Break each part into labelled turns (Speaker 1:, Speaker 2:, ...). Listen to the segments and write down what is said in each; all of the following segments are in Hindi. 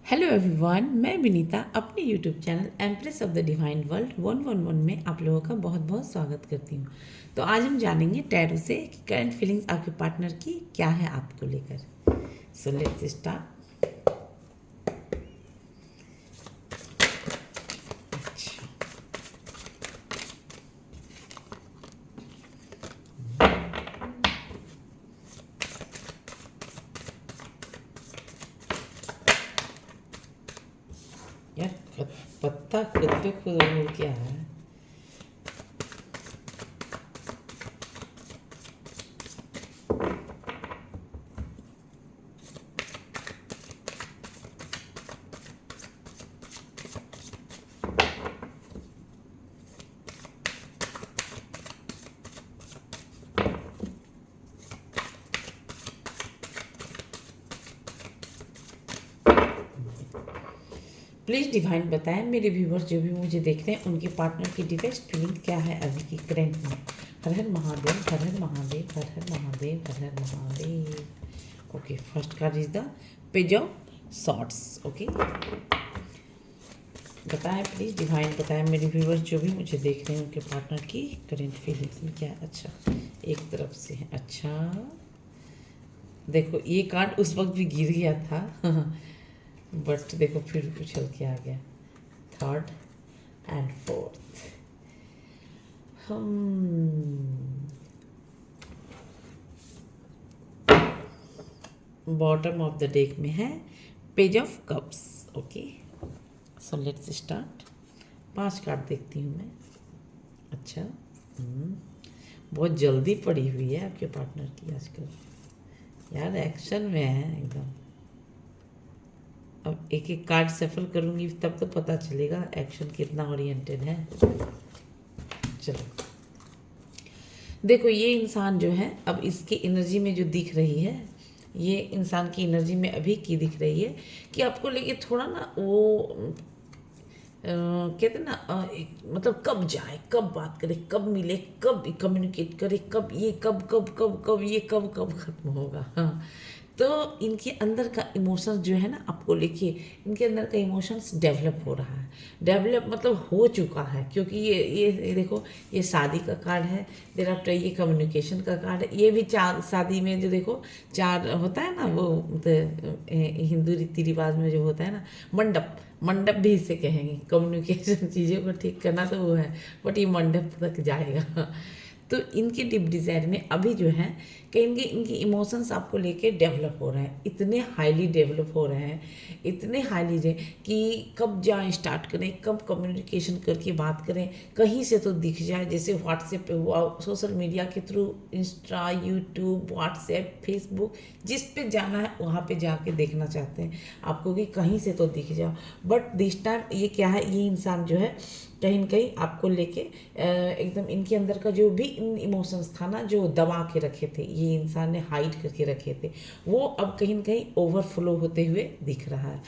Speaker 1: हेलो एवरीवन, मैं विनीता अपने YouTube channel empress of the divine world 111 में आप लोगों का बहुत बहुत स्वागत करती हूँ। तो आज हम जानेंगे टैरो से कि करंट फीलिंग्स आपके पार्टनर की क्या है आपको लेकर। So let's start. यार पत्ता खुद पे खुद उड़ क्या है। प्लीज़ डिवाइन बताएं मेरे व्यूवर्स जो भी मुझे देख रहे हैं उनके पार्टनर की डीपेस्ट फीलिंग क्या है अभी की करंट में। Har Har Mahadev, Har Har Mahadev, Har Har Mahadev, Har Har Mahadev. Okay, first card is the page of swords. Okay, बताएं प्लीज़ डिवाइन बताएं मेरे व्यूवर्स जो भी मुझे देख रहे हैं उनके पार्टनर की करंट फीलिंग्स में क्या है। अच्छा, एक तरफ से है। अच्छा, देखो ये कार्ड उस वक्त भी गिर गया था बट देखो फिर उछल के आ गया। Third and fourth. Bottom of the deck में है page of cups. Okay, so let's start. 5 card देखती हूँ मैं। अच्छा, बहुत जल्दी पड़ी हुई है आपके पार्टनर की आजकल। यार एक्शन में है एकदम। अब एक एक कार्ड सफल करूंगी तब तो पता चलेगा एक्शन कितना ओरिएंटेड है। चलो देखो, ये इंसान जो है अब इसकी एनर्जी में जो दिख रही है, ये इंसान की एनर्जी में अभी की दिख रही है कि आपको लेके थोड़ा ना वो कहते ना मतलब कब जाए, कब बात करे, कब मिले, कब कम्युनिकेट करे, कब ये कब कब कब कब ये कब कब खत्म होगा। हाँ, तो इनके अंदर का इमोशंस जो है ना आपको लेके, इनके अंदर का इमोशंस डेवलप हो रहा है। डेवलप मतलब हो चुका है, क्योंकि ये देखो, ये शादी का कार्ड है। देर आफ्टर ये कम्युनिकेशन का कार्ड है। ये भी चार शादी में जो देखो 4 होता है ना, वो हिंदू रीति रिवाज में जो होता है ना, मंडप मंडप भी इसे कहेंगे। कम्युनिकेशन चीज़ों को ठीक करना तो वो है, बट ये मंडप तक जाएगा। तो इनके डीप डिज़ायर में अभी जो है कहेंगे इनकी इमोशंस आपको लेके डेवलप हो रहे हैं, इतने हाईली डेवलप हो रहे हैं, इतने हाईली कि कब जाएं स्टार्ट करें, कब कम्युनिकेशन करके बात करें, कहीं से तो दिख जाए। जैसे व्हाट्सएप पे हुआ, सोशल मीडिया के through, Insta, YouTube, WhatsApp, Facebook, जिस पे जाना है वहाँ पे जाके देखना चाहते हैं आपको कि कहीं से तो दिख जाओ। बट दिस टाइम ये क्या है, ये इंसान जो है कहीं न कहीं आपको लेके एकदम इनके अंदर का जो भी इमोशंस था ना, जो दबा के रखे थे, ये इंसान ने हाइड करके रखे थे, वो अब कहीं न कहीं ओवरफ्लो होते हुए दिख रहा है।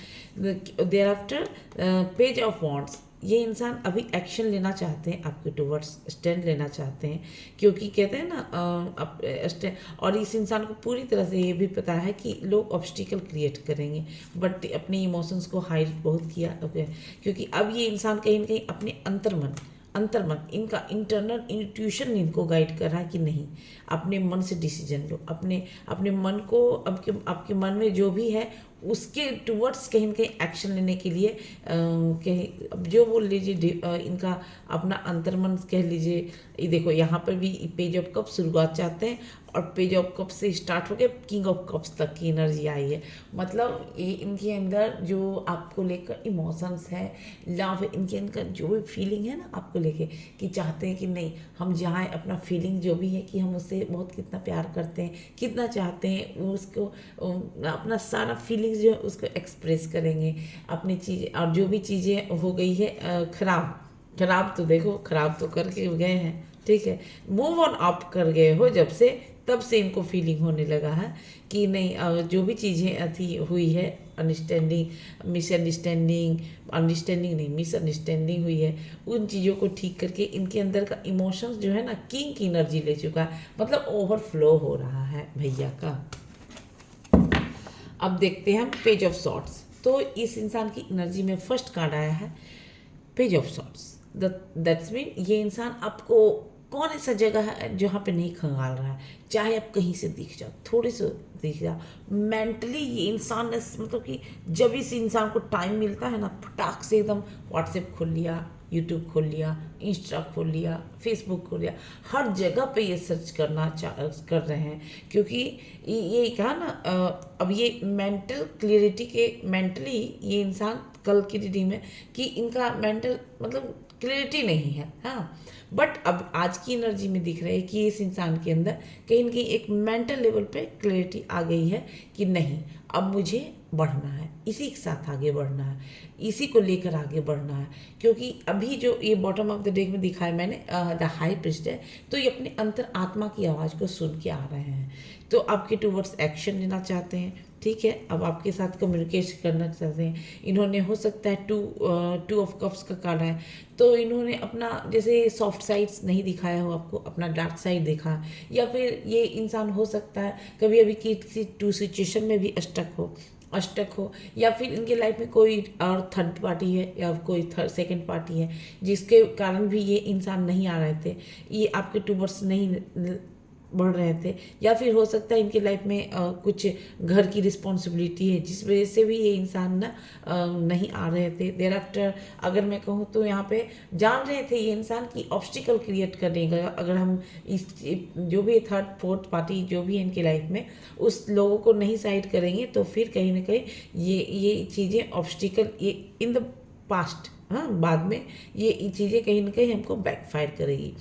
Speaker 1: Thereafter page of wands, ये इंसान अभी एक्शन लेना चाहते हैं आपके टुवर्ड्स, स्टैंड लेना चाहते हैं, क्योंकि कहते हैं ना और इस इंसान को पूरी तरह से ये भी पता है कि लोग ऑब्स्टिकल क्रिएट करेंगे, बट अपने इमोशंस को हाइड बहुत किया। क्योंकि अब ये इंसान कहीं ना कहीं अपने अंतर्मन इनका इंटरनल इंट्यूशन इनको गाइड कर रहा है कि नहीं, अपने मन से डिसीजन लो, अपने अपने मन को, आपके मन में जो भी है उसके टुवर्ड्स कहीं ना कहीं एक्शन लेने के लिए कहीं, अब जो बोल लीजिए इनका अपना अंतर्मन कह लीजिए। ये देखो यहाँ पर भी पेज ऑफ कप शुरुआत चाहते हैं, और पेज ऑफ कप से स्टार्ट हो के किंग ऑफ कप्स तक की एनर्जी आई है। मतलब ये इनके अंदर जो आपको लेकर इमोशंस है, लव, इनके अंदर जो भी फीलिंग है ना आपको लेके, कि चाहते हैं कि नहीं हम जाएं, अपना फीलिंग जो भी है कि हम उससे बहुत कितना प्यार करते हैं, कितना चाहते हैं, उसको अपना सारा फीलिंग्स जो है उसको एक्सप्रेस करेंगे अपनी चीज़। और जो भी चीज़ें हो गई है खराब तो देखो, खराब तो करके गए हैं, ठीक है, मूव ऑन आप कर गए हो जब से, तब से इनको फीलिंग होने लगा है कि नहीं जो भी चीज़ें थी हुई है, अंडरस्टैंडिंग नहीं, मिसअंडरस्टैंडिंग हुई है, उन चीज़ों को ठीक करके इनके अंदर का इमोशंस जो है ना किंग की एनर्जी ले चुका है, मतलब ओवरफ्लो हो रहा है भैया का। अब देखते हैं हम पेज ऑफ सॉर्ट्स। तो इस इंसान की एनर्जी में फर्स्ट कार्ड आया है page of swords. That's mean ये इंसान आपको कौन ऐसा जगह है जहाँ पे नहीं खंगाल रहा है, चाहे आप कहीं से दिख जाओ, थोड़े से दिख जाओ, मेंटली ये इंसान मतलब कि जब इस इंसान को टाइम मिलता है ना, फटाक से एकदम व्हाट्सएप खोल लिया, यूट्यूब खोल लिया, इंस्टा खोल लिया, फेसबुक खोल लिया, हर जगह पे ये सर्च कर रहे हैं, क्योंकि ये कहा ना अब ये मेंटल क्लियरिटी के मेंटली ये इंसान कल की रीडिंग में कि इनका मेंटल मतलब क्लियरिटी नहीं है, हाँ, बट अब आज की एनर्जी में दिख रहा है कि इस इंसान के अंदर कहीं ना कहीं एक मेंटल लेवल पे क्लियरिटी आ गई है कि नहीं, अब मुझे बढ़ना है, इसी के साथ आगे बढ़ना है, इसी को लेकर आगे बढ़ना है, क्योंकि अभी जो ये बॉटम ऑफ द डेक में दिखाया मैंने द हाई प्रीस्ट है, तो ये अपने अंतर आत्मा की आवाज़ को सुन के आ रहे हैं, तो आपके टूवर्ड्स एक्शन लेना चाहते हैं, ठीक है, अब आपके साथ कम्युनिकेशन करना चाहते हैं। इन्होंने हो सकता है टू ऑफ कप्स का कार्ड है, तो इन्होंने अपना जैसे सॉफ्ट साइड्स नहीं दिखाया हो आपको, अपना डार्क साइड देखा, या फिर ये इंसान हो सकता है कभी अभी किसी टू सिचुएशन में भी अष्टक हो, या फिर इनके लाइफ में कोई और थर्ड पार्टी है या कोई सेकंड पार्टी है जिसके कारण भी ये इंसान नहीं आ रहे थे, ये आपके टूवर्ड्स नहीं बढ़ रहे थे, या फिर हो सकता है इनके लाइफ में कुछ घर की रिस्पॉन्सिबिलिटी है जिस वजह से भी ये इंसान ना नहीं आ रहे थे। देर आफ्टर अगर मैं कहूँ तो यहाँ पे जान रहे थे ये इंसान की ऑब्स्टिकल क्रिएट करने का, अगर हम इस जो भी थर्ड फोर्थ पार्टी जो भी है इनके लाइफ में उस लोगों को नहीं साइड करेंगे तो फिर कहीं ना कहीं ये चीज़ें ऑब्स्टिकल ये इन द पास्ट, हाँ, बाद में ये चीज़ें कहीं ना कहीं हमको बैकफायर करेगी।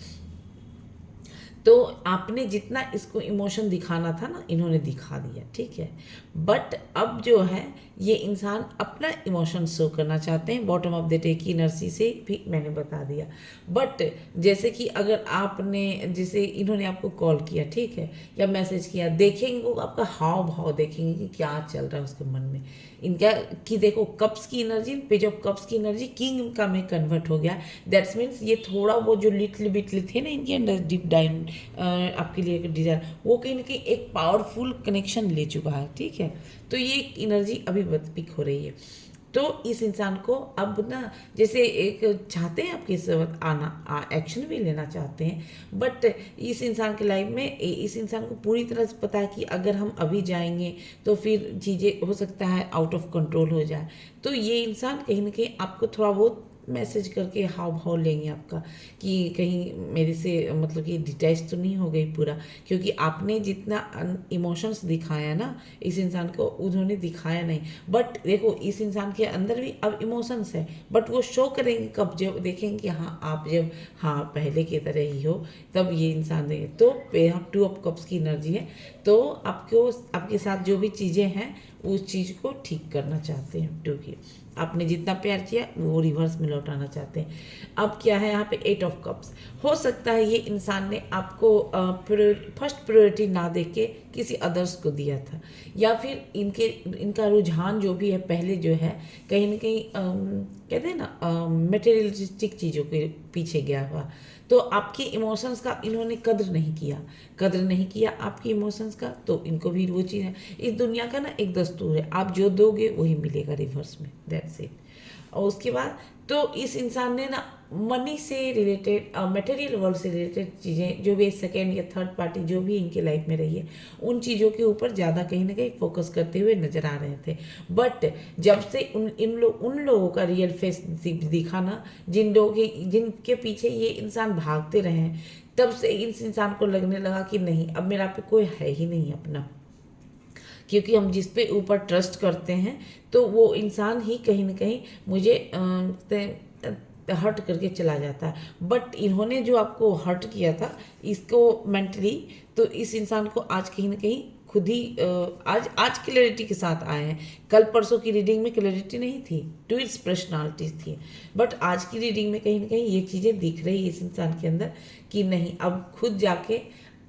Speaker 1: तो आपने जितना इसको इमोशन दिखाना था ना, इन्होंने दिखा दिया, ठीक है, बट अब जो है ये इंसान अपना इमोशन शो करना चाहते हैं, बॉटम ऑफ द डेक की एनर्जी से भी मैंने बता दिया। बट जैसे कि अगर आपने जैसे इन्होंने आपको कॉल किया, ठीक है, या मैसेज किया, देखेंगे वो आपका हाव भाव देखेंगे कि क्या चल रहा है उसके मन में इनका, कि देखो कप्स की एनर्जी, पेज ऑफ कप्स की एनर्जी किंग का में कन्वर्ट हो गया। दैट्स मीन्स ये थोड़ा वो जो लिटिल बिटली थे ना इनके अंदर डीप डाउन आपके लिए एक डिजायर, वो कहीं ना कहीं एक पावरफुल कनेक्शन ले चुका है, ठीक है, तो ये एनर्जी अभी पिक हो रही है। तो इस इंसान को अब ना जैसे एक चाहते हैं आपके साथ आना, एक्शन भी लेना चाहते हैं, बट इस इंसान के लाइफ में इस इंसान को पूरी तरह से पता है कि अगर हम अभी जाएंगे तो फिर चीज़ें हो सकता है आउट ऑफ कंट्रोल हो जाए, तो ये इंसान कहीं ना कहीं आपको थोड़ा बहुत मैसेज करके हाव भाव लेंगे आपका कि कहीं मेरे से मतलब कि डिटैच तो नहीं हो गई पूरा, क्योंकि आपने जितना इमोशंस दिखाया ना इस इंसान को उन्होंने दिखाया नहीं। बट देखो इस इंसान के अंदर भी अब इमोशंस है, बट वो शो करेंगे कब, जब देखेंगे कि हाँ आप जब हाँ पहले की तरह ही हो, तब ये इंसान देंगे। तो यहाँ टू ऑफ कप्स की एनर्जी है, तो आपको आपके साथ जो भी चीज़ें हैं उस चीज़ को ठीक करना चाहते हैं, क्योंकि आपने जितना प्यार किया वो रिवर्स में लौटाना चाहते हैं। अब क्या है यहाँ पे एट ऑफ कप्स, हो सकता है ये इंसान ने आपको फर्स्ट प्रायोरिटी ना देके के किसी अदर्स को दिया था, या फिर इनका रुझान जो भी है पहले जो है कहीं ना कहीं कहते हैं ना मटेरियलिस्टिक चीज़ों के पीछे गया हुआ, तो आपके इमोशंस का इन्होंने कद्र नहीं किया आपके इमोशंस का, तो इनको भी वो चीज़ है, इस दुनिया का ना एक दस्तूर है, आप जो दोगे वही मिलेगा रिवर्स में, दैट्स इट। और उसके बाद तो इस इंसान ने ना मनी से रिलेटेड मटेरियल वर्ल्ड से रिलेटेड चीज़ें जो भी सेकेंड या थर्ड पार्टी जो भी इनके लाइफ में रही है उन चीज़ों के ऊपर ज़्यादा कहीं ना कहीं फोकस करते हुए नजर आ रहे थे। बट जब से उन लोगों का रियल फेस दिखा ना, जिनके पीछे ये इंसान भागते रहे, तब से इस इंसान को लगने लगा कि नहीं अब मेरा पे कोई है ही नहीं अपना, क्योंकि हम जिस पे ऊपर ट्रस्ट करते हैं तो वो इंसान ही कहीं ना कहीं मुझे हर्ट करके चला जाता है। बट इन्होंने जो आपको हर्ट किया था इसको मेंटली, तो इस इंसान को आज कहीं ना कहीं खुद ही आज क्लैरिटी के साथ आए हैं। कल परसों की रीडिंग में क्लैरिटी नहीं थी, ट्विल्स पर्सनालिटीज थी, बट आज की रीडिंग में कहीं ना कहीं ये चीज़ें दिख रही है इस इंसान के अंदर कि नहीं अब खुद जाके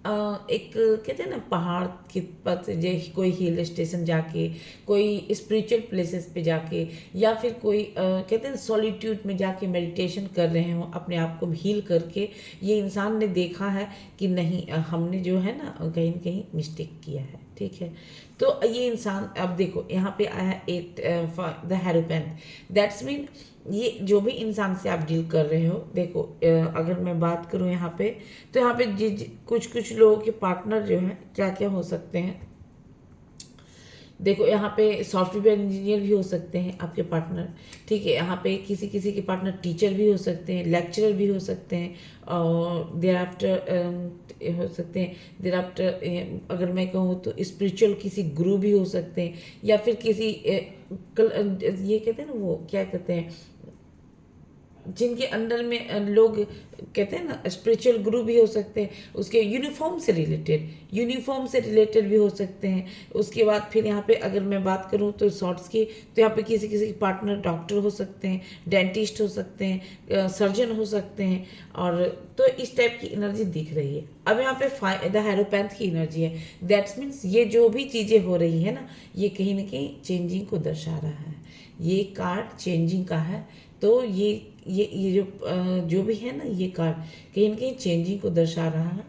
Speaker 1: एक कहते हैं ना पहाड़ के पत जैसे कोई हिल स्टेशन जाके, कोई स्पिरिचुअल प्लेसेस पे जाके, या फिर कोई कहते हैं सॉलिट्यूड में जाके मेडिटेशन कर रहे हो, अपने आप को हील करके ये इंसान ने देखा है कि नहीं हमने जो है ना कहीं ना कहीं मिस्टेक किया है। ठीक है। तो ये इंसान, अब देखो यहाँ पे आया एट द हेरोपेंट, दैट्स मीन ये जो भी इंसान से आप डील कर रहे हो, देखो अगर मैं बात करूँ यहाँ पे, तो यहाँ पे कुछ कुछ लोगों के पार्टनर जो हैं क्या क्या हो सकते हैं। देखो यहाँ पे सॉफ्टवेयर इंजीनियर भी हो सकते हैं आपके पार्टनर, ठीक है। यहाँ पे किसी किसी के पार्टनर टीचर भी हो सकते हैं, लेक्चरर भी हो सकते हैं, और देर आफ्टर हो सकते हैं, देर आफ्टर अगर मैं कहूँ तो स्पिरिचुअल किसी गुरु भी हो सकते हैं, या फिर किसी ये कहते हैं ना, वो क्या कहते हैं, जिनके अंडर में लोग कहते हैं ना, स्पिरिचुअल गुरु भी हो सकते हैं, उसके यूनिफॉर्म से रिलेटेड भी हो सकते हैं। उसके बाद फिर यहाँ पे अगर मैं बात करूँ तो शॉर्ट्स की, तो यहाँ पे किसी किसी पार्टनर डॉक्टर हो सकते हैं, डेंटिस्ट हो सकते हैं, सर्जन हो सकते हैं, और तो इस टाइप की एनर्जी दिख रही है। अब यहाँ पे द हेरोपैंथ की एनर्जी है, दैट्स मीन्स ये जो भी चीज़ें हो रही है ना, ये कहीं ना कहीं चेंजिंग को दर्शा रहा है। ये कार्ड चेंजिंग का है, तो ये जो भी है ना, ये कार्ड कहीं ना कहीं चेंजिंग को दर्शा रहा है।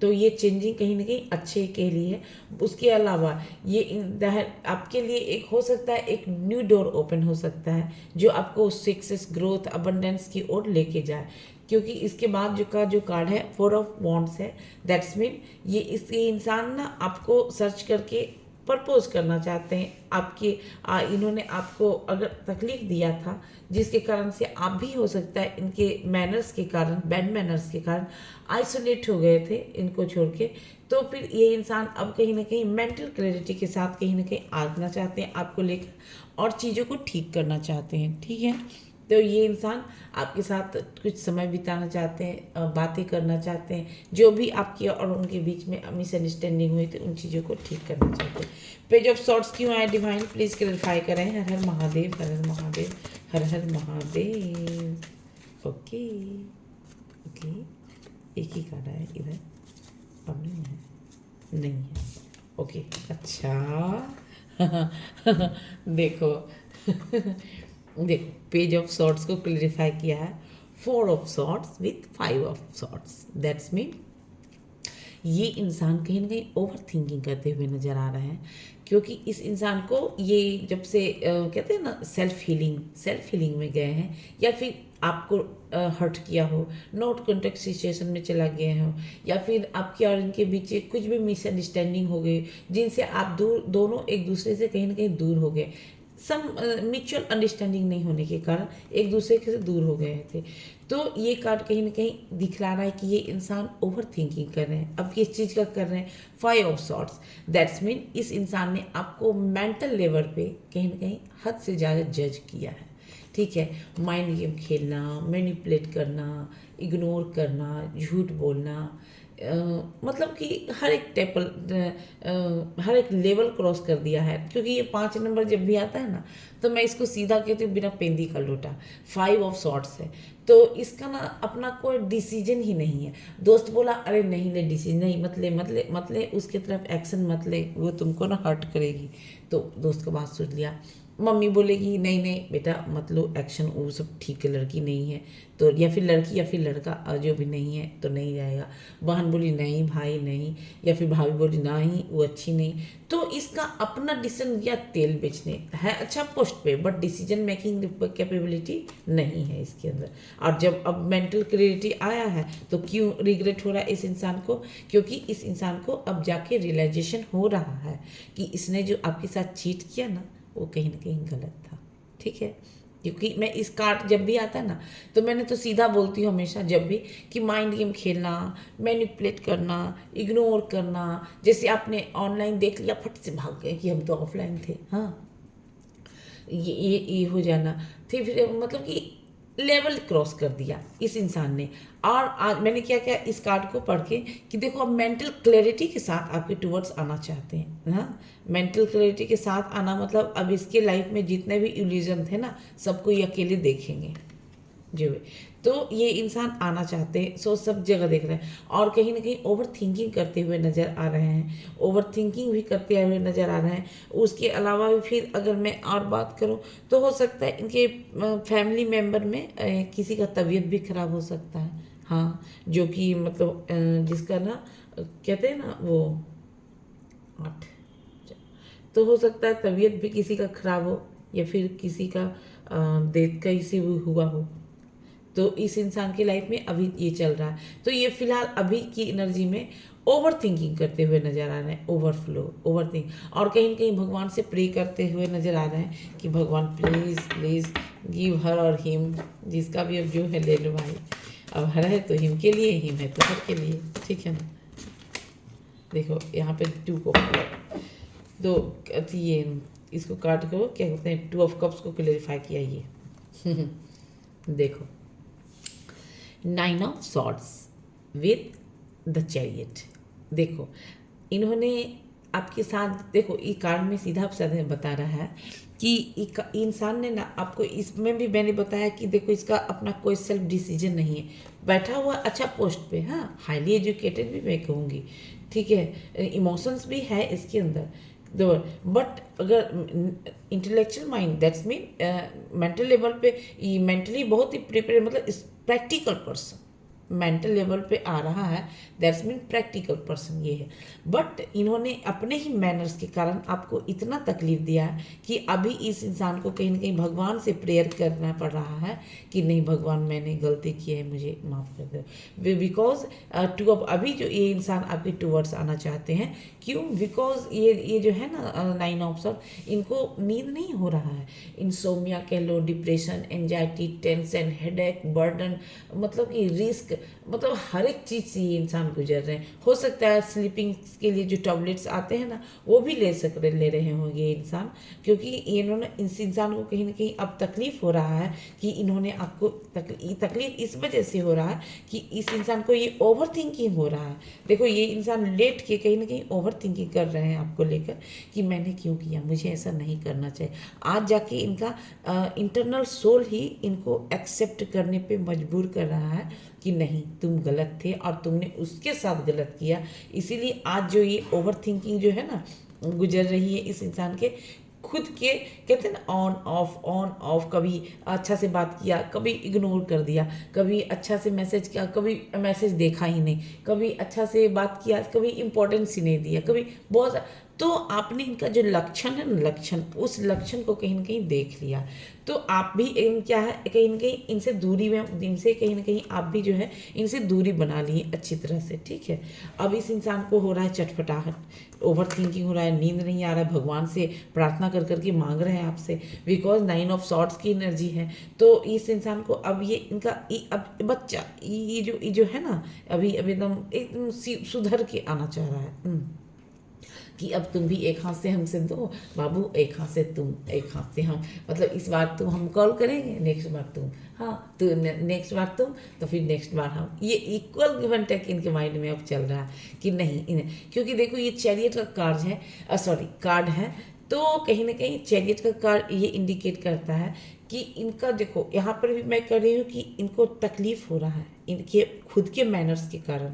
Speaker 1: तो ये चेंजिंग कहीं ना कहीं अच्छे के लिए है। उसके अलावा ये आपके लिए एक हो सकता है, एक न्यू डोर ओपन हो सकता है, जो आपको सक्सेस, ग्रोथ, अबंडेंस की ओर लेके जाए। क्योंकि इसके बाद जो कार्ड है 4 ऑफ वॉन्ड्स है, दैट्स मीन ये इंसान ना आपको सर्च करके प्रपोज करना चाहते हैं। इन्होंने आपको अगर तकलीफ दिया था, जिसके कारण से आप भी हो सकता है इनके मैनर्स के कारण, बैड मैनर्स के कारण आइसोलेट हो गए थे इनको छोड़ के, तो फिर ये इंसान अब कहीं ना कहीं मेंटल क्लैरिटी के साथ कहीं ना कहीं आना चाहते हैं आपको लेकर, और चीज़ों को ठीक करना चाहते हैं, ठीक है। तो ये इंसान आपके साथ कुछ समय बिताना चाहते हैं, बातें करना चाहते हैं, जो भी आपकी और उनके बीच में मिसअंडरस्टैंडिंग हुई थी उन चीज़ों को ठीक करना चाहते हैं। पेज ऑफ सॉर्ट्स क्यों आए डिवाइन, प्लीज़ क्लैरिफाई करें। हर हर महादेव, हर हर महादेव, हर हर महादेव। ओके ओके, एक ही कार्ड है इधर, अब नहीं है, ओके अच्छा। देखो देखो, पेज ऑफ सॉर्ट्स को क्लैरिफाई किया है, 4 of swords with 5 of swords, that's mean ये इंसान कहीं ना कहीं ओवर थिंकिंग करते हुए नजर आ रहे हैं। क्योंकि इस इंसान को ये जब से कहते हैं ना, सेल्फ हीलिंग में गए हैं, या फिर आपको हर्ट किया हो, नॉट कॉन्टेक्ट सिचुएशन में चला गए हो, या फिर आपके और इनके बीच कुछ भी मिसअंडरस्टैंडिंग हो गई, जिनसे आप दोनों एक दूसरे से कहीं ना कहीं दूर हो गए, सम म्यूचुअल अंडरस्टैंडिंग नहीं होने के कारण एक दूसरे से दूर हो गए थे। तो ये कार्ड कहीं ना कहीं दिखला रहा है कि ये इंसान ओवर थिंकिंग कर रहे हैं। अब किस चीज़ का कर रहे हैं, 5 ऑफ सॉर्ट्स, दैट्स मीन इस इंसान ने आपको मेंटल लेवल पे कहीं ना कहीं हद से ज़्यादा जज किया है, ठीक है। माइंड गेम खेलना, मैनिपुलेट करना, इग्नोर करना, झूठ बोलना, मतलब कि हर एक लेवल क्रॉस कर दिया है। क्योंकि ये 5 नंबर जब भी आता है ना, तो मैं इसको सीधा कहती हूँ, बिना पेंदी का लोटा, 5 ऑफ सॉर्ट्स है। तो इसका ना अपना कोई डिसीजन ही नहीं है। दोस्त बोला अरे नहीं ले डिसीजन, नहीं मत ले उसके तरफ एक्शन मत ले, वो तुमको ना हर्ट करेगी, तो दोस्त का बात सुन लिया। मम्मी बोलेगी नहीं नहीं बेटा मत लो एक्शन, वो सब ठीक है, लड़की नहीं है तो, या फिर लड़की या फिर लड़का जो भी नहीं है तो नहीं जाएगा। बहन बोली नहीं भाई नहीं, या फिर भाभी बोली नहीं वो अच्छी नहीं। तो इसका अपना डिसीजन, या तेल बेचने है अच्छा पोस्ट पे, बट डिसीजन मेकिंग कैपेबिलिटी नहीं है इसके अंदर। और जब अब मेंटल क्लैरिटी आया है तो क्यों रिग्रेट हो रहा है इस इंसान को, क्योंकि इस इंसान को अब जाके रियलाइजेशन हो रहा है कि इसने जो आपके साथ चीट किया ना, वो कहीं ना कहीं गलत था, ठीक है। क्योंकि मैं इस कार्ड जब भी आता है ना, तो मैंने तो सीधा बोलती हूँ हमेशा जब भी, कि माइंड गेम खेलना, मैनिपुलेट करना, इग्नोर करना, जैसे आपने ऑनलाइन देख लिया फट से भाग गए कि हम तो ऑफलाइन थे, हाँ, ये हो जाना, फिर मतलब कि लेवल क्रॉस कर दिया इस इंसान ने। और आज मैंने क्या किया इस कार्ड को पढ़ के, कि देखो अब मेंटल क्लैरिटी के साथ आपके टूवर्ड्स आना चाहते हैं, हाँ, मेंटल क्लैरिटी के साथ आना मतलब अब इसके लाइफ में जितने भी इल्यूजन थे ना, सबको ये अकेले देखेंगे जो भी। तो ये इंसान आना चाहते हैं, सो सब जगह देख रहे हैं, और कहीं ना कहीं ओवर थिंकिंग करते हुए नज़र आ रहे हैं, ओवर थिंकिंग भी करते हुए नज़र आ रहे हैं। उसके अलावा भी फिर अगर मैं और बात करूं, तो हो सकता है इनके फैमिली मेम्बर में किसी का तबीयत भी खराब हो सकता है, हाँ, जो कि मतलब जिसका ना कहते हैं ना वो 8। तो हो सकता है तबीयत भी किसी का खराब हो या फिर किसी का डेथ का इसी हुआ हो। तो इस इंसान की लाइफ में अभी ये चल रहा है। तो ये फिलहाल अभी की एनर्जी में ओवर थिंकिंग करते हुए नजर आ रहे हैं, ओवरफ्लो, ओवर थिंक, और कहीं न कहीं भगवान से प्रे करते हुए नजर आ रहे हैं कि भगवान प्लीज़ प्लीज़ गिव हर और हिम, जिसका भी अब जो है ले लो भाई। अब हर है तो हिम के लिए, हिम है तो हर के लिए, ठीक है ना। देखो यहाँ पे 2 ऑफ दो ये इसको काट के क्या कहते हैं 2 ऑफ कप्स को क्लेरिफाई किया ये। देखो 9 of swords with the chariot. देखो इन्होंने आपके साथ, देखो ये कार्ड में सीधा साधा बता रहा है कि इंसान ने ना आपको, इसमें भी मैंने बताया कि देखो इसका अपना कोई सेल्फ डिसीजन नहीं है, बैठा हुआ अच्छा पोस्ट पे, हाँ हाईली एजुकेटेड भी मैं कहूँगी, ठीक है, इमोशंस भी है इसके अंदर दो, बट अगर intellectual mind that's mean mental level पे, मेंटली बहुत ही प्रिपेयर, मतलब प्रैक्टिकल पर्सन मेंटल लेवल पे आ रहा है, दैट्स मीन प्रैक्टिकल पर्सन ये है। बट इन्होंने अपने ही मैनर्स के कारण आपको इतना तकलीफ दिया है कि अभी इस इंसान को कहीं ना कहीं भगवान से प्रेयर करना पड़ रहा है कि नहीं भगवान मैंने गलती की है, मुझे माफ़ कर दो, बिकॉज अभी जो ये इंसान आपके टूवर्ड्स आना चाहते हैं, क्यों, बिकॉज ये जो है ना 9 ऑफ सॉर्ड्स, इनको नींद नहीं हो रहा है, इंसोमिया कह लो, depression, anxiety, tension, headache, burden, मतलब कि रिस्क, मतलब हर एक चीज़ से ये इंसान गुजर रहे हैं। हो सकता है स्लीपिंग के लिए जो टैबलेट्स आते हैं ना वो भी ले रहे होंगे ये इंसान, क्योंकि इन्होंने इस इंसान को कहीं ना कहीं अब तकलीफ हो रहा है कि इन्होंने आपको तकलीफ इस वजह से हो रहा है कि इस इंसान को ये ओवर थिंकिंग हो रहा है। देखो ये इंसान लेट के कहीं ना कहीं ओवर थिंकिंग कर रहे हैं आपको लेकर कि मैंने क्यों किया, मुझे ऐसा नहीं करना चाहिए। आज जाके इनका इंटरनल सोल ही इनको एक्सेप्ट करने पे मजबूर कर रहा है कि नहीं तुम गलत थे और तुमने उसके साथ गलत किया, इसीलिए आज जो ये ओवर थिंकिंग जो है ना गुजर रही है इस इंसान के खुद के, कहते हैं ना ऑन ऑफ, कभी अच्छा से बात किया, कभी इग्नोर कर दिया, कभी अच्छा से मैसेज किया, कभी मैसेज देखा ही नहीं, कभी अच्छा से बात किया, कभी इम्पोर्टेंस ही नहीं दिया, कभी बहुत, तो आपने इनका जो लक्षण है ना, लक्षण, उस लक्षण को कहीं ना कहीं देख लिया, तो आप भी क्या है कहीं ना कहीं इनसे दूरी में, इनसे कहीं ना कहीं आप भी जो है इनसे दूरी बना लिए अच्छी तरह से, ठीक है। अब इस इंसान को हो रहा है चटपटाहट, ओवर थिंकिंग हो रहा है, नींद नहीं आ रहा है, भगवान से प्रार्थना कर करके मांग रहे हैं आपसे, बिकॉज 9 ऑफ सॉर्ड्स की एनर्जी है। तो इस इंसान को अब ये इनका अब बच्चा ये जो है ना अभी एकदम सुधर के आना चाह रहा है कि अब तुम भी एक हाथ से हमसे दो बाबू, एक हाथ से तुम, एक हाथ से हम, मतलब इस बार तुम हम कॉल करेंगे, नेक्स्ट बार तुम, हाँ तो नेक्स्ट बार तुम, तो फिर नेक्स्ट बार हम, ये इक्वल गिव एंड टेक इनके माइंड में अब चल रहा है कि नहीं क्योंकि देखो ये चैरियट का कार्ड है, तो कहीं ना कहीं चैरियट का कार्ड ये इंडिकेट करता है कि इनका, देखो यहाँ पर भी मैं कर रही हूँ कि इनको तकलीफ हो रहा है इनके खुद के मैनर्स के कारण,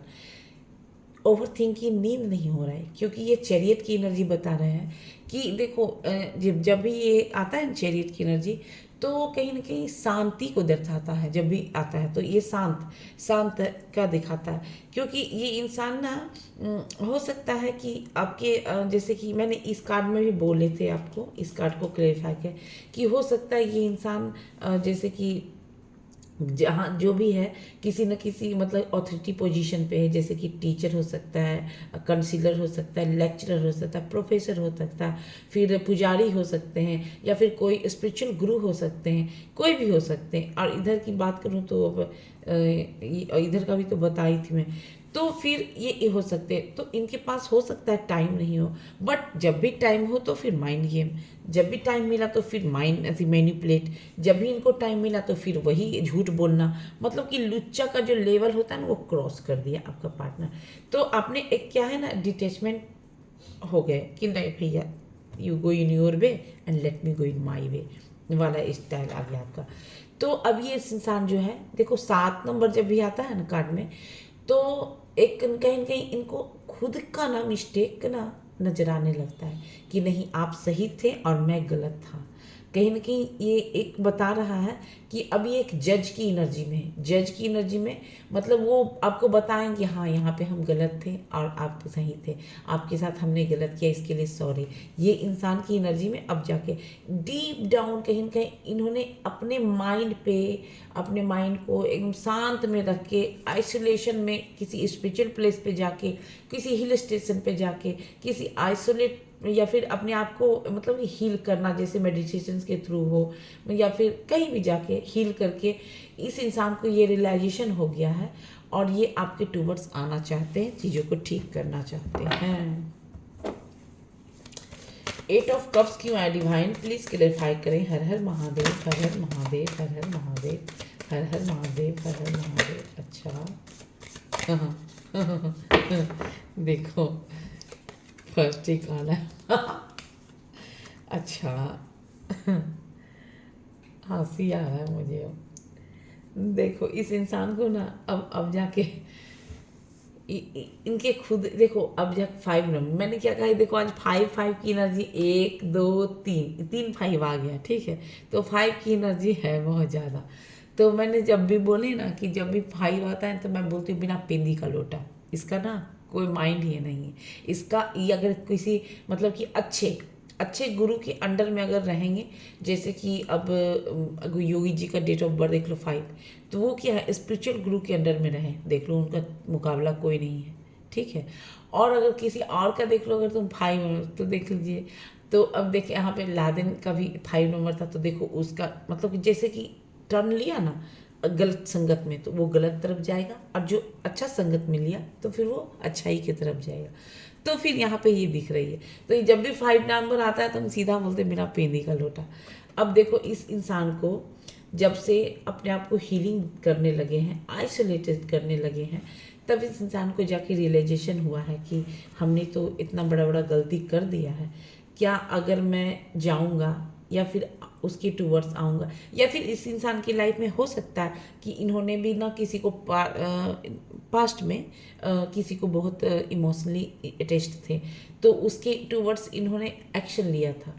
Speaker 1: ओवर थिंकिंग, नींद नहीं हो रहा है, क्योंकि ये चैरियट की एनर्जी बता रहे हैं कि देखो जब भी ये आता है चैरियट की एनर्जी तो कहीं ना कहीं शांति को दर्शाता है, जब भी आता है तो ये शांत का दिखाता है, क्योंकि ये इंसान ना हो सकता है कि आपके जैसे कि मैंने इस कार्ड में भी बोले थे आपको, इस कार्ड को क्लेरिफाई किया कि हो सकता है ये इंसान जैसे कि जहाँ जो भी है किसी न किसी मतलब अथॉरिटी पोजीशन पे है, जैसे कि टीचर हो सकता है, काउंसलर हो सकता है, लेक्चरर हो सकता है, प्रोफेसर हो सकता है, फिर पुजारी हो सकते हैं, या फिर कोई स्पिरिचुअल गुरु हो सकते हैं, कोई भी हो सकते हैं। और इधर की बात करूँ तो इधर का भी तो बताई थी मैं, तो फिर ये हो सकते हैं, तो इनके पास हो सकता है टाइम नहीं हो, बट जब भी टाइम हो तो फिर माइंड गेम, जब भी टाइम मिला तो फिर माइंड ऐसी मैनिपुलेट, जब भी इनको टाइम मिला तो फिर वही झूठ बोलना, मतलब कि लुच्चा का जो लेवल होता है ना वो क्रॉस कर दिया आपका पार्टनर। तो आपने एक क्या है ना डिटैचमेंट हो गए कि नहीं भैया, you go in your way and let me go in my way वाला स्टाइल आ गया आपका। तो अब ये इंसान जो है देखो 7 नंबर जब भी आता है ना कार्ड में, तो एक कहीं न कहीं इनको खुद का ना मिस्टेक ना नजर आने लगता है कि नहीं आप सही थे और मैं गलत था। कहीं ना कहीं ये एक बता रहा है कि अब ये एक जज की एनर्जी में है। जज की एनर्जी में मतलब वो आपको बताएंगे हाँ यहाँ पे हम गलत थे और आप तो सही थे, आपके साथ हमने गलत किया, इसके लिए सॉरी। ये इंसान की एनर्जी में अब जाके डीप डाउन कहीं ना कहीं इन्होंने अपने माइंड को एकदम शांत में रख के आइसोलेशन में किसी स्पिरिचुअल प्लेस पे जाके, किसी हिल स्टेशन पे जाके, किसी आइसोलेट या फिर अपने आप को मतलब हील करना, जैसे मेडिटेशन के थ्रू हो या फिर कहीं भी जाके हील करके इस इंसान को ये रियलाइजेशन हो गया है और ये आपके टूवर्ड्स आना चाहते हैं, चीज़ों को ठीक करना चाहते हैं। 8 ऑफ कप्स क्यों है डिवाइन, प्लीज क्लेरिफाई करें। हर हर महादेव, हर हर महादेव, हर हर महादेव, हर हर महादेव, हर हर महादेव। अच्छा देखो फर्स्ट ही गाना अच्छा हंसी आ रहा है मुझे अब। देखो इस इंसान को ना अब जाके इनके खुद देखो अब जब 5 नंबर मैंने क्या कहा, देखो आज 5 की एनर्जी 1 2 3 5 आ गया, ठीक है। तो 5 की एनर्जी है बहुत ज़्यादा। तो मैंने जब भी बोली ना कि जब भी 5 आता है तो मैं बोलती हूँ बिना पेंदी का लोटा, इसका ना कोई माइंड ही नहीं है इसका। ये अगर किसी मतलब कि अच्छे गुरु के अंडर में अगर रहेंगे, जैसे कि अब योगी जी का डेट ऑफ बर्थ देख लो 5, तो वो क्या है स्पिरिचुअल गुरु के अंडर में रहें, देख लो उनका मुकाबला कोई नहीं है, ठीक है। और अगर किसी और का देख लो, अगर तुम 5 तो देख लीजिए। तो अब देखिए यहाँ पे लादेन का भी 5 नंबर था, तो देखो उसका मतलब कि जैसे कि टर्न लिया ना गलत संगत में तो वो गलत तरफ जाएगा, और जो अच्छा संगत में लिया तो फिर वो अच्छाई की तरफ जाएगा। तो फिर यहाँ पे ये दिख रही है। तो ये जब भी 5 नंबर आता है तो हम सीधा बोलते हैं बिना पेंदी का लोटा। अब देखो इस इंसान को जब से अपने आप को हीलिंग करने लगे हैं, आइसोलेटेड करने लगे हैं, तब इस इंसान को जाके रियलाइजेशन हुआ है कि हमने तो इतना बड़ा बड़ा गलती कर दिया है। क्या अगर मैं जाऊंगा या फिर उसके टूवर्ड्स आऊँगा, या फिर इस इंसान की लाइफ में हो सकता है कि इन्होंने भी ना किसी को पास्ट में किसी को बहुत इमोशनली अटैच्ड थे, तो उसके टूवर्ड्स इन्होंने एक्शन लिया था,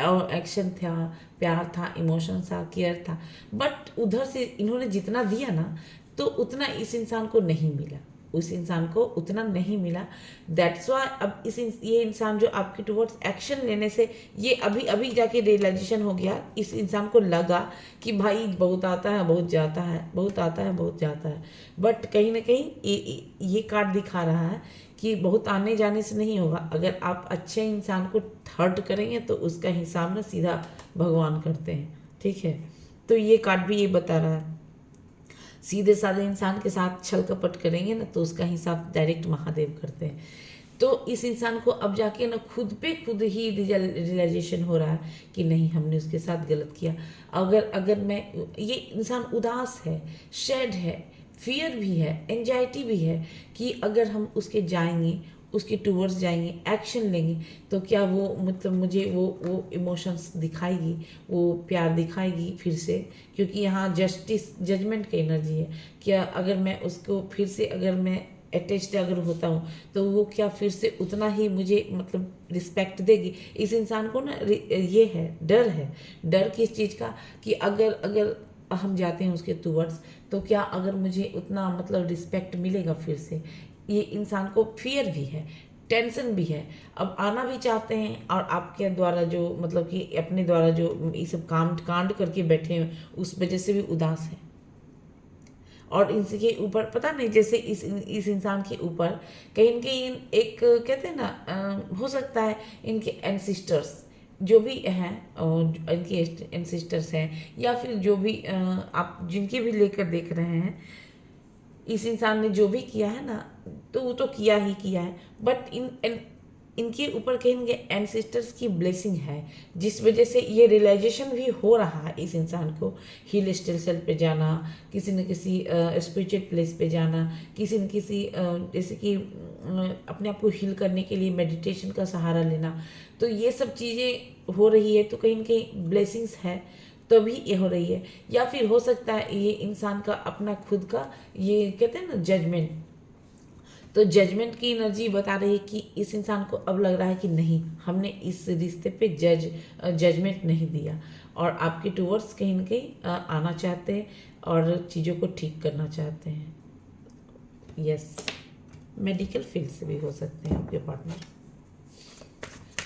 Speaker 1: और एक्शन था, प्यार था, इमोशन था, केयर था, बट उधर से इन्होंने जितना दिया ना तो उतना इस इंसान को नहीं मिला, उस इंसान को उतना नहीं मिला। दैट्स वाई अब ये इंसान जो आपके टुवर्ड्स एक्शन लेने से ये अभी जाके रियलाइजेशन हो गया, इस इंसान को लगा कि भाई बहुत आता है बहुत जाता है, बहुत आता है बहुत जाता है, बट कहीं ना कहीं ये कार्ड दिखा रहा है कि बहुत आने जाने से नहीं होगा। अगर आप अच्छे इंसान को हर्ट करेंगे तो उसका हिसाब ना सीधा भगवान करते हैं, ठीक है। तो ये कार्ड भी ये बता रहा है सीधे साधे इंसान के साथ छल कपट करेंगे ना तो उसका हिसाब डायरेक्ट महादेव करते हैं। तो इस इंसान को अब जाके ना खुद पे खुद ही रियलाइजेशन हो रहा है कि नहीं हमने उसके साथ गलत किया। अगर मैं ये इंसान उदास है, सैड है, फियर भी है, एंजाइटी भी है कि अगर हम उसके जाएंगे, उसके टूवर्ड्स जाएंगे, एक्शन लेंगे तो क्या वो मतलब मुझे वो इमोशंस दिखाएगी, वो प्यार दिखाएगी फिर से, क्योंकि यहाँ जजमेंट की एनर्जी है। क्या अगर मैं उसको फिर से अगर मैं अटैच्ड अगर होता हूँ तो वो क्या फिर से उतना ही मुझे मतलब रिस्पेक्ट देगी। इस इंसान को ना ये है डर किस चीज़ का कि अगर हम जाते हैं उसके टूवर्ड्स तो क्या अगर मुझे उतना मतलब रिस्पेक्ट मिलेगा फिर से। ये इंसान को फियर भी है, टेंशन भी है, अब आना भी चाहते हैं, और आपके द्वारा जो मतलब कि अपने द्वारा जो ये सब कांड करके बैठे हैं उस वजह से भी उदास है। और इनके ऊपर पता नहीं जैसे इस इंसान के ऊपर कहीं न कहीं एक कहते हैं ना हो सकता है इनके एंसिस्टर्स जो भी हैं, इनके एंसिस्टर्स हैं या फिर जो भी आप जिनके भी लेकर देख रहे हैं, इस इंसान ने जो भी किया है ना तो वो तो किया ही किया है, बट इनके ऊपर कहीं ना कहीं एंसेस्टर्स की ब्लेसिंग है, जिस वजह से ये रियलाइजेशन भी हो रहा है इस इंसान को। हिल स्टेशन पे जाना, किसी न किसी स्पिरिचुअल प्लेस पे जाना, किसी न किसी जैसे कि अपने आप को हील करने के लिए मेडिटेशन का सहारा लेना, तो ये सब चीज़ें हो रही है। तो कहीं ना कहीं ब्लेसिंग्स है तभी ये हो रही है, या फिर हो सकता है ये इंसान का अपना खुद का ये कहते हैं ना जजमेंट, तो जजमेंट की एनर्जी बता रही है कि इस इंसान को अब लग रहा है कि नहीं, हमने इस रिश्ते पे जजमेंट नहीं दिया, और आपके टूवर्ड्स कहीं ना कहीं आना चाहते हैं और चीज़ों को ठीक करना चाहते हैं। यस, मेडिकल फील्ड से भी हो सकते हैं आपके पार्टनर।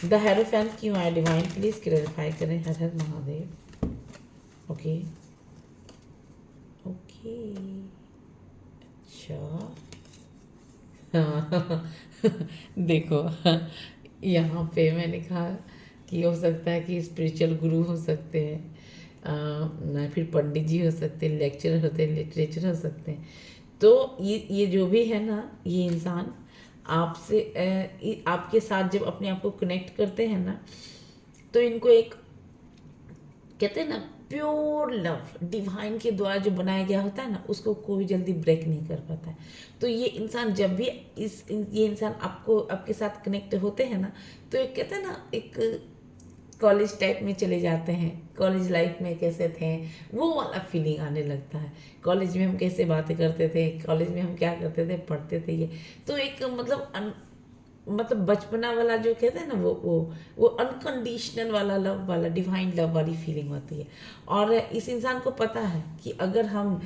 Speaker 1: द हेरोफेंट क्यों आया डिवाइन, प्लीज क्लैरिफाई करें। हर हर महादेव। ओके ओके, अच्छा। हाँ देखो, यहाँ पे मैंने कहा कि हो सकता है कि स्पिरिचुअल गुरु हो सकते हैं, ना फिर पंडित जी हो सकते हैं, लेक्चरर होते हैं, लिटरेचर हो सकते हैं। तो ये जो भी है ना, ये इंसान आपसे आपके साथ जब अपने आप को कनेक्ट करते हैं ना, तो इनको एक कहते हैं ना प्योर लव डिवाइन के द्वारा जो बनाया गया होता है ना, उसको कोई जल्दी ब्रेक नहीं कर पाता है। तो ये इंसान जब भी ये इंसान आपको आपके साथ कनेक्ट होते हैं ना, तो एक कहते हैं ना, एक कॉलेज टाइप में चले जाते हैं। कॉलेज लाइफ में कैसे थे, वो वाला फीलिंग आने लगता है। कॉलेज में हम कैसे बातें करते थे, कॉलेज में हम क्या करते थे, पढ़ते थे, ये तो एक मतलब बचपना वाला जो कहते हैं ना, वो अनकंडीशनल वाला लव वाला डिवाइन लव वाली फीलिंग होती है। और इस इंसान को पता है कि अगर हम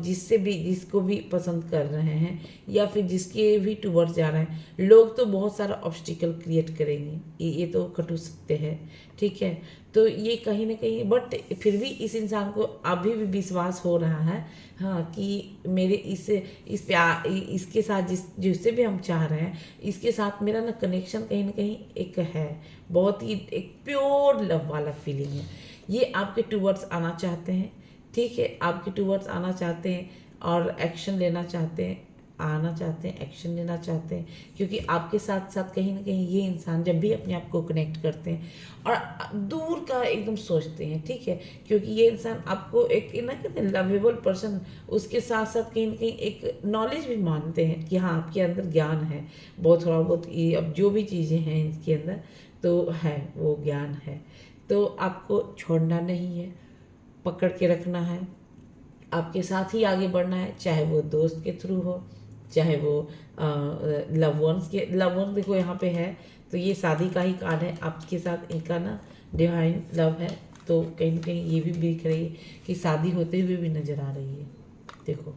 Speaker 1: जिसको भी पसंद कर रहे हैं या फिर जिसके भी टूवर्ड्स जा रहे हैं, लोग तो बहुत सारा ऑब्स्टिकल क्रिएट करेंगे, ये तो कटु सत्य है, ठीक है। तो ये कहीं ना कहीं, बट फिर भी इस इंसान को अभी भी विश्वास हो रहा है, हाँ, कि मेरे इस प्यार इसके साथ जिससे भी हम चाह रहे हैं, इसके साथ मेरा ना कहीं एक है, बहुत ही एक प्योर लव वाला फीलिंग है। ये आपके टूवर्ड्स आना चाहते हैं, ठीक है, आपके टूवर्ड्स आना चाहते हैं और एक्शन लेना चाहते हैं, आना चाहते हैं, एक्शन लेना चाहते हैं, क्योंकि आपके साथ साथ कहीं ना कहीं ये इंसान जब भी अपने आप को कनेक्ट करते हैं और दूर का एकदम सोचते हैं, ठीक है, क्योंकि ये इंसान आपको एक ना कहते हैं लवेबल पर्सन, उसके साथ साथ कहीं ना कहीं एक नॉलेज भी मानते हैं कि हाँ आपके अंदर ज्ञान है, बहुत थोड़ा बहुत, ये अब जो भी चीज़ें हैं इसके अंदर तो है, वो ज्ञान है। तो आपको छोड़ना नहीं है, पकड़ के रखना है, आपके साथ ही आगे बढ़ना है, चाहे वो दोस्त के थ्रू हो, चाहे वो लव वंस देखो यहाँ पे है, तो ये शादी का ही कार्ड है आपके साथ, इनका ना डिवाइन लव है। तो कहीं ना कहीं ये भी दिख रही है कि शादी होते हुए भी नजर आ रही है। देखो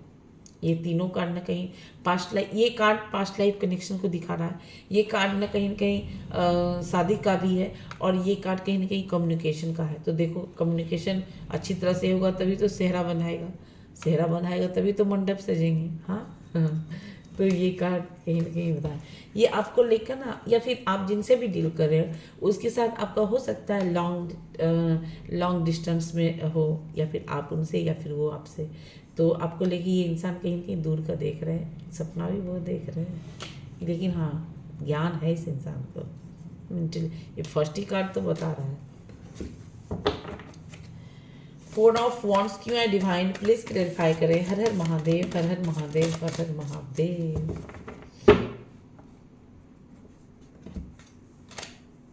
Speaker 1: ये तीनों कार्ड ना कहीं पास्ट लाइफ, ये कार्ड पास्ट लाइफ कनेक्शन को दिखा रहा है, ये कार्ड ना कहीं शादी का भी है, और ये कार्ड कहीं ना कहीं कम्युनिकेशन का है। तो देखो कम्युनिकेशन अच्छी तरह से होगा तभी तो सेहरा बनाएगा, सेहरा बनाएगा तभी तो मंडप सजेंगे, हाँ तो ये कार्ड कहीं ना कहीं बताए, ये आपको लेकर ना, या फिर आप जिनसे भी डील कर रहे हो उसके साथ आपका हो सकता है लॉन्ग डिस्टेंस में हो, या फिर आप उनसे या फिर वो आपसे। तो आपको लेके ये इंसान कहीं ना कहीं दूर का देख रहे हैं, सपना भी वो देख रहे हैं, लेकिन हाँ ज्ञान है इस इंसान को। ये फर्स्ट ही कार्ड तो बता रहा है। 4 ऑफ वॉन्ड्स क्यों है डिवाइन, प्लीज क्लैरिफाई करें। हर हर महादेव, हर हर महादेव, हर हर महादेव।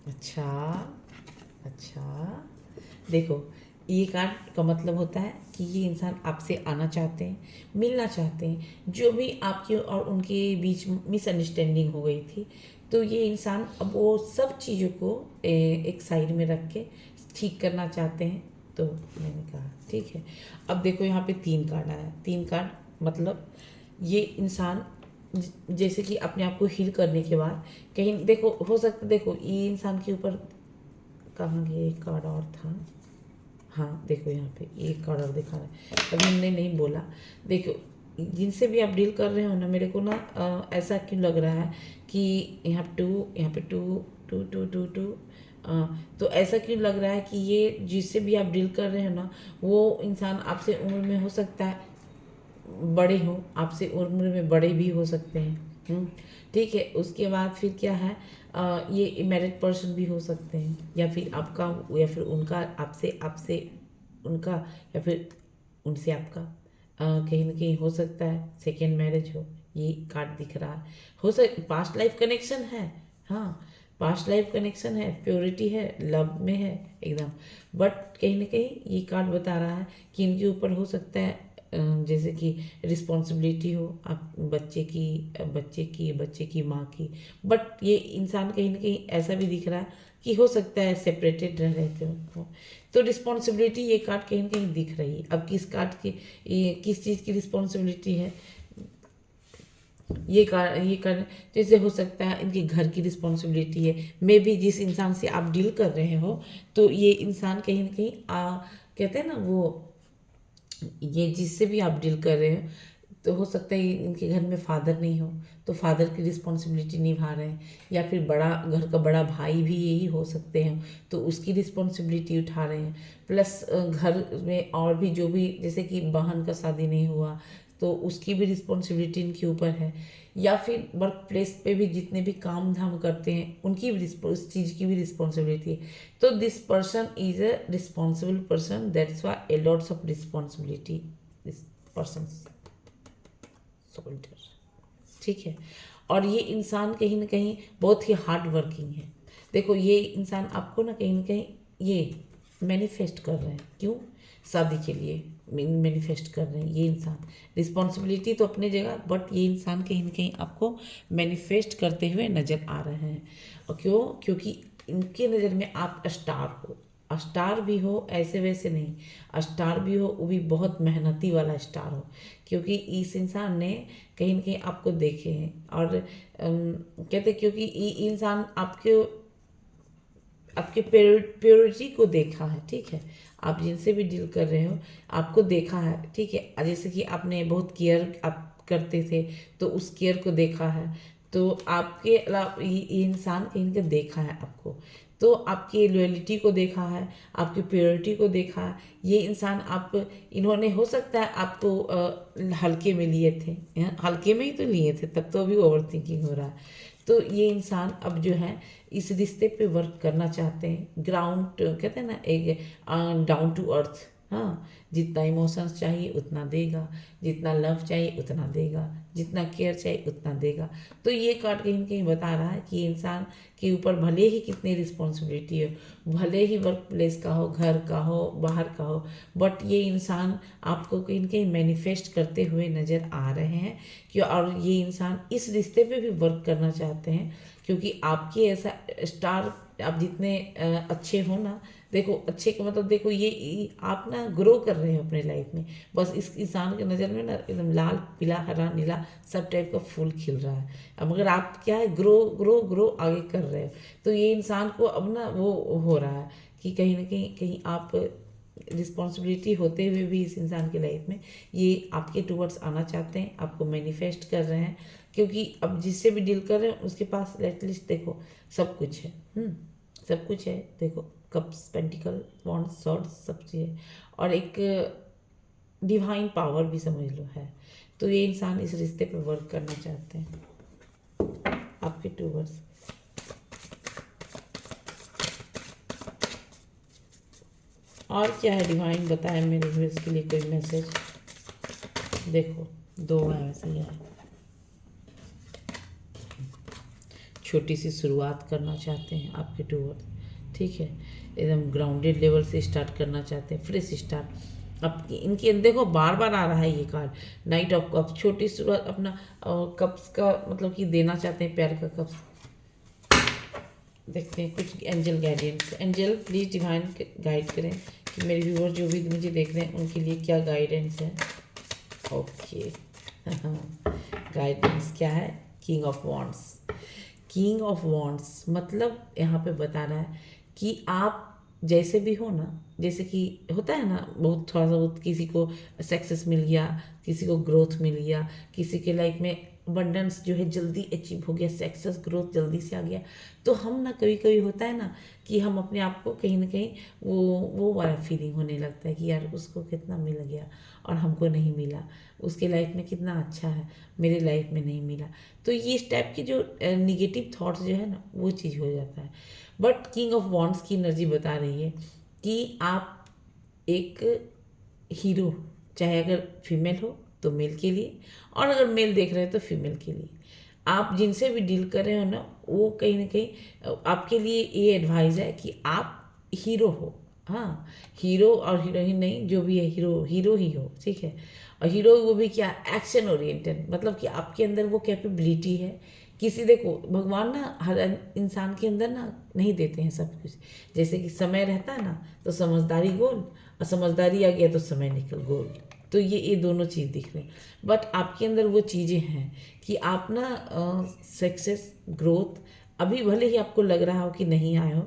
Speaker 1: अच्छा अच्छा, देखो ये कार्ड का मतलब होता है कि ये इंसान आपसे आना चाहते हैं, मिलना चाहते हैं, जो भी आपके और उनके बीच मिसअंडरस्टैंडिंग हो गई थी, तो ये इंसान अब वो सब चीज़ों को एक साइड में रख के ठीक करना चाहते हैं। तो मैंने कहा ठीक है। अब देखो यहाँ पे 3 कार्ड आया, 3 कार्ड मतलब ये इंसान जैसे कि अपने आप को हील करने के बाद कहीं, देखो हो सकता, देखो ये इंसान के ऊपर कहाँ गया, एक कार्ड और था, हाँ देखो यहाँ पे एक कार्ड और दिखा रहा है, अभी हमने नहीं बोला। देखो जिनसे भी आप डील कर रहे हो ना, मेरे को ना ऐसा क्यों लग रहा है कि यहाँ पे टू, तो ऐसा क्यों लग रहा है कि ये जिससे भी आप डील कर रहे हो ना, वो इंसान आपसे उम्र में हो सकता है बड़े हो, आपसे उम्र में बड़े भी हो सकते हैं, ठीक है। उसके बाद फिर क्या है, ये मैरिड पर्सन भी हो सकते हैं, या फिर आपका या फिर उनका आपसे आपसे उनका, या फिर उनसे आपका कहीं ना कहीं हो सकता है सेकेंड मैरिज हो, ये कार्ड दिख रहा है। हो पास्ट लाइफ कनेक्शन है, हाँ पास्ट लाइफ कनेक्शन है, प्योरिटी है, लव में है एकदम, बट कहीं ना कहीं ये कार्ड बता रहा है कि इनके ऊपर हो सकता है जैसे कि रिस्पॉन्सिबिलिटी हो आप बच्चे की माँ की। बट ये इंसान कहीं ना कहीं ऐसा भी दिख रहा है कि हो सकता है सेपरेटेड रह रहे थे वो। तो रिस्पॉन्सिबिलिटी ये कार्ड कहीं ना कहीं दिख रही है। अब किस कार्ड की ये किस चीज़ की रिस्पॉन्सिबिलिटी है, ये कर जैसे हो सकता है इनके घर की रिस्पॉन्सिबिलिटी है। मे भी जिस इंसान से आप डील कर रहे हो तो ये इंसान कहीं ना कहीं कहते हैं ना वो, ये जिससे भी आप डील कर रहे हो तो हो सकता है इनके घर में फादर नहीं हो तो फादर की रिस्पॉन्सिबिलिटी निभा रहे हैं, या फिर बड़ा घर का बड़ा भाई भी यही हो सकते हैं तो उसकी रिस्पॉन्सिबिलिटी उठा रहे हैं। प्लस घर में और भी जो भी, जैसे कि बहन का शादी नहीं हुआ तो उसकी भी रिस्पॉन्सिबिलिटी इनके ऊपर है, या फिर वर्क प्लेस पे भी जितने भी काम धाम करते हैं उनकी भी उस चीज़ की भी रिस्पॉन्सिबिलिटी है। तो this person is a responsible person, that's why A lots of responsibility this person shoulder. ठीक है। और ये इंसान कहीं ना कहीं बहुत ही हार्ड वर्किंग है। देखो ये इंसान आपको ना कहीं ये मैनिफेस्ट कर रहे हैं, क्यों, शादी के लिए मैनिफेस्ट कर रहे हैं। ये इंसान रिस्पॉन्सिबिलिटी तो अपने जगह, बट ये इंसान कहीं ना कहीं आपको मैनिफेस्ट करते हुए नज़र आ रहे हैं। और क्यों, क्योंकि इनके नज़र में आप स्टार हो। स्टार भी हो ऐसे वैसे नहीं, स्टार भी हो वो भी बहुत मेहनती वाला स्टार हो, क्योंकि इस इंसान ने कहीं ना कहीं आपको देखे हैं। और कहते क्योंकि ये इंसान आपके प्योरिटी को देखा है। ठीक है, आप जिनसे भी डील कर रहे हो आपको देखा है। ठीक है, जैसे कि आपने बहुत केयर आप करते थे तो उस केयर को देखा है। तो आपके अलावा ये इंसान कहीं का देखा है आपको, तो आपकी लॉयल्टी को देखा है, आपकी प्योरिटी को देखा है। ये इंसान इन्होंने हो सकता है आपको हल्के में लिए थे, हल्के में ही तो लिए थे, तब तो अभी ओवर थिंकिंग हो रहा है। तो ये इंसान अब जो है इस रिश्ते पे वर्क करना चाहते हैं। ग्राउंड कहते हैं ना, एक डाउन टू अर्थ। हाँ, जितना इमोशंस चाहिए उतना देगा, जितना लव चाहिए उतना देगा, जितना केयर चाहिए उतना देगा। तो ये कार्ड कहीं ना कहीं बता रहा है कि इंसान के ऊपर भले ही कितनी रिस्पॉन्सिबिलिटी हो, भले ही वर्क प्लेस का हो, घर का हो, बाहर का हो, बट ये इंसान आपको कहीं ना कहीं मैनिफेस्ट करते हुए नज़र आ रहे हैं कि, और ये इंसान इस रिश्ते पे भी वर्क करना चाहते हैं, क्योंकि आपके ऐसा स्टार, आप जितने अच्छे हो ना, देखो अच्छे का मतलब देखो ये आप ना ग्रो कर रहे हो अपने लाइफ में। बस इस इंसान के नज़र में ना एकदम लाल पीला हरा नीला सब टाइप का फूल खिल रहा है। अब मगर आप क्या है, ग्रो ग्रो ग्रो आगे कर रहे हो। तो ये इंसान को अब ना वो हो रहा है कि कहीं ना कहीं आप रिस्पॉन्सिबिलिटी होते हुए भी इस इंसान की लाइफ में ये आपके टूवर्ड्स आना चाहते हैं, आपको मैनिफेस्ट कर रहे हैं। क्योंकि अब जिससे भी डील कर रहे हैं उसके पास एटलीस्ट देखो सब कुछ है, सब कुछ है। देखो कप्स, पेंटिकल, वॉन्ड्स, स्वॉर्ड्स, सब चीज़ है, और एक डिवाइन पावर भी समझ लो है। तो ये इंसान इस रिश्ते पे वर्क करना चाहते हैं आपके टूवर्ड्स। और क्या है डिवाइन बताए मेरे व्यूअर्स के लिए कोई मैसेज। देखो दो है वैसे ही है, छोटी सी शुरुआत करना चाहते हैं आपके टूवर्ड्स। ठीक है, एकदम ग्राउंडेड लेवल से स्टार्ट करना चाहते हैं, फ्रेश स्टार्ट। अब इनके देखो बार बार आ रहा है ये कार्ड, नाइट ऑफ कप्स, छोटी शुरुआत अपना कप्स का मतलब कि देना चाहते हैं, प्यार का कप्स। देखते हैं कुछ angel guidance. Angel please divine guide करें कि मेरे व्यूअर जो भी मुझे देख रहे हैं उनके लिए क्या गाइडेंस है। ओके गाइडेंस क्या है, king of wands. King of wands मतलब यहाँ पे बता रहा है कि आप जैसे भी हो ना, जैसे कि होता है ना बहुत थोड़ा सा बहुत, किसी को सक्सेस मिल गया, किसी को ग्रोथ मिल गया, किसी के लाइफ में अबंडेंस जो है जल्दी अचीव हो गया, सक्सेस ग्रोथ जल्दी से आ गया। तो हम ना कभी कभी होता है ना कि हम अपने आप को कहीं ना कहीं वो वाला फीलिंग होने लगता है कि यार उसको कितना मिल गया और हमको नहीं मिला, उसके लाइफ में कितना अच्छा है, मेरे लाइफ में नहीं मिला। तो ये इस टाइप की जो निगेटिव थॉट्स जो है ना वो चीज़ हो जाता है। बट किंग ऑफ वॉन्ड्स की एनर्जी बता रही है कि आप एक हीरो, चाहे अगर फीमेल हो तो मेल के लिए, और अगर मेल देख रहे हैं तो फीमेल के लिए। आप जिनसे भी डील कर रहे हो ना वो कहीं ना कहीं आपके लिए ये एडवाइस है कि आप हीरो हो, हाँ, हीरो और हीरोइन नहीं, जो भी है हीरो हीरो ही हो, ठीक है। और हीरो वो भी क्या, एक्शन ओरिएंटेड, मतलब कि आपके अंदर वो कैपेबिलिटी है। किसी देखो भगवान ना हर इंसान के अंदर ना नहीं देते हैं सब कुछ। जैसे कि समय रहता है ना तो समझदारी गोल, और समझदारी आ गया तो समय निकल गोल। तो ये दोनों चीज़ दिख रही हैं। बट आपके अंदर वो चीज़ें हैं कि आप ना सक्सेस ग्रोथ, अभी भले ही आपको लग रहा हो कि नहीं आए हो,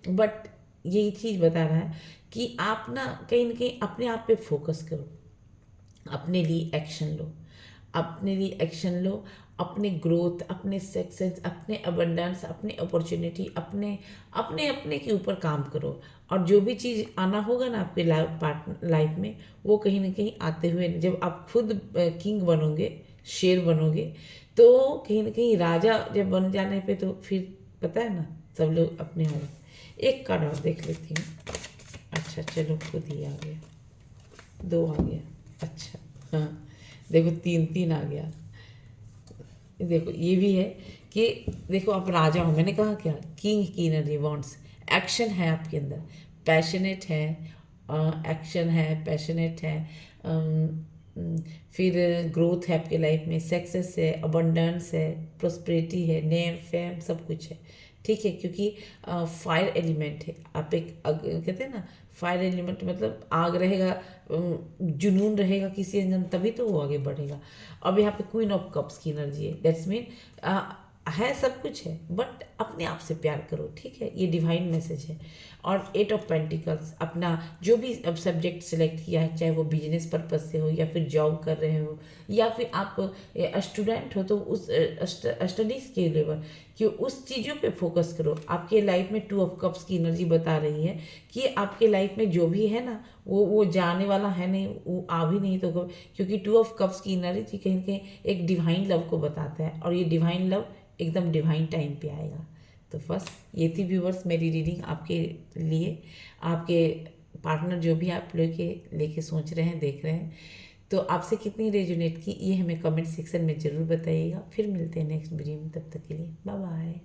Speaker 1: बट यही चीज़ बता रहा है कि आप ना कहीं अपने आप पे फोकस करो, अपने लिए एक्शन लो, अपने लिए एक्शन लो। अपने ग्रोथ, अपने सक्सेस, अपने अबंडेंस, अपने अपॉर्चुनिटी, अपने अपने अपने के ऊपर काम करो। और जो भी चीज़ आना होगा ना आपके लाइफ में, वो कहीं ना कहीं आते हुए, जब आप खुद किंग बनोगे, शेर बनोगे, तो कहीं ना कहीं राजा जब बन जाने पे तो फिर पता है ना, सब लोग अपने होंगे। एक कार्ड और देख लेती हूँ। अच्छा चलो, खुद ही आ गया, दो आ गया। अच्छा, हाँ देखो, तीन तीन आ गया। देखो ये भी है कि देखो आप राजा हो, मैंने कहा क्या, किंग की एनर्जी वॉन्ट्स, एक्शन है आपके अंदर, पैशनेट है, एक्शन है, पैशनेट है, फिर ग्रोथ है आपके लाइफ में, सक्सेस है, अबंडेंस है, प्रोस्पेरिटी है, नेम फेम सब कुछ है, ठीक है। क्योंकि फायर एलिमेंट है आप, एक कहते हैं ना, फायर एलिमेंट मतलब आग रहेगा, जुनून रहेगा किसी इंसान, तभी तो वो आगे बढ़ेगा। अब यहाँ पे क्वीन ऑफ कप्स की एनर्जी है, दैट्स मीन है, सब कुछ है, बट अपने आप से प्यार करो, ठीक है, ये डिवाइन मैसेज है। और एट ऑफ पेंटिकल्स, अपना जो भी अब सब्जेक्ट सेलेक्ट किया है, चाहे वो बिजनेस पर्पज से हो, या फिर जॉब कर रहे हो, या फिर आप स्टूडेंट हो तो उस स्टडीज़ के लेवल कि उस चीज़ों पे फोकस करो। आपके लाइफ में टू ऑफ कप्स की एनर्जी बता रही है कि आपके लाइफ में जो भी है ना, वो जाने वाला है नहीं, वो आ भी नहीं तो क्योंकि टू ऑफ कप्स की एनर्जी कहीं कहीं एक डिवाइन लव को बताता है, और ये डिवाइन लव एकदम डिवाइन टाइम पे आएगा। तो बस ये थी व्यूवर्स मेरी रीडिंग आपके लिए। आपके पार्टनर जो भी आप लेके सोच रहे हैं, देख रहे हैं, तो आपसे कितनी रेजोनेट की, ये हमें कमेंट सेक्शन में ज़रूर बताइएगा। फिर मिलते हैं नेक्स्ट वीडियो में, तब तक के लिए बाय बाय।